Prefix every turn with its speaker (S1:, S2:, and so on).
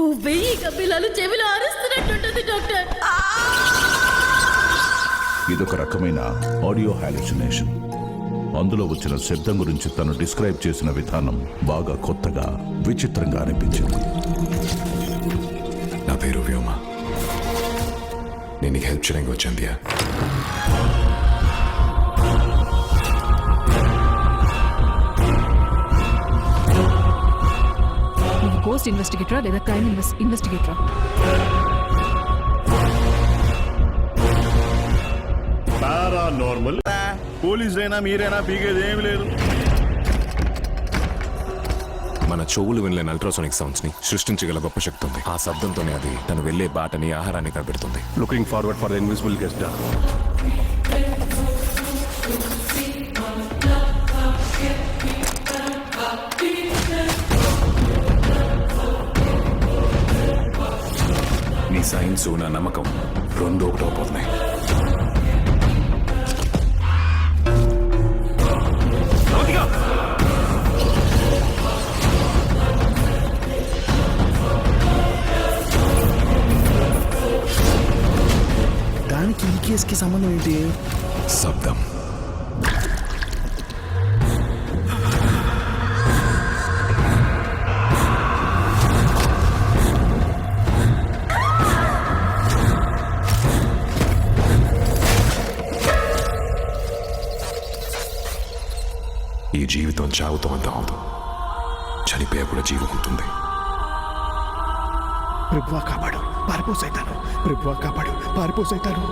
S1: 1000 కపిలాలు చెవిలో అరుస్తున్నట్టుంటుంది డాక్టర్.
S2: ఇదొక రకమైన ఆడియో హాలుసినేషన్. అందులో వచ్చిన శబ్దం గురించి తను డిస్క్రైబ్ చేసిన విధానం బాగా కొత్తగా, విచిత్రంగా అనిపించింది.
S3: నా పేరు వ్యోమ. నేను నీకు హెల్ప్ చేయడానికి వచ్చాను.
S4: నువ్వు పోస్ట్ ఇన్వెస్టిగేటరా లేదా క్రైమ్ ఇన్వెస్టిగేటరా?
S5: పారానార్మల్ పోలీస్ అయినా మీరైనా పీకేది ఏమి లేదు.
S3: మన చెవులు వినలేని అల్ట్రాసోనిక్ సౌండ్స్ ని సృష్టించగల గొప్ప శక్తి ఉంది. ఆ శబ్దంతోనే అది తను వెళ్లే బాటని, ఆహారాన్ని కనిపెడుతుంది.
S5: Looking forward for the invisible guest.
S3: నీ సైన్స్, నా నమ్మకం రెండు ఒకటోపోతున్నాయి.
S6: దానికి ఈ కేసుకి సంబంధం ఏంటి?
S3: శబ్దం. ఈ జీవితం చావుతో అంత అవదు. చనిపోయా కూడా జీవం ఉంటుంది.
S6: ప్రభువా కాపాడు, పారిపో సైతాను. ప్రభువా కాపాడు, పారిపో సైతాను.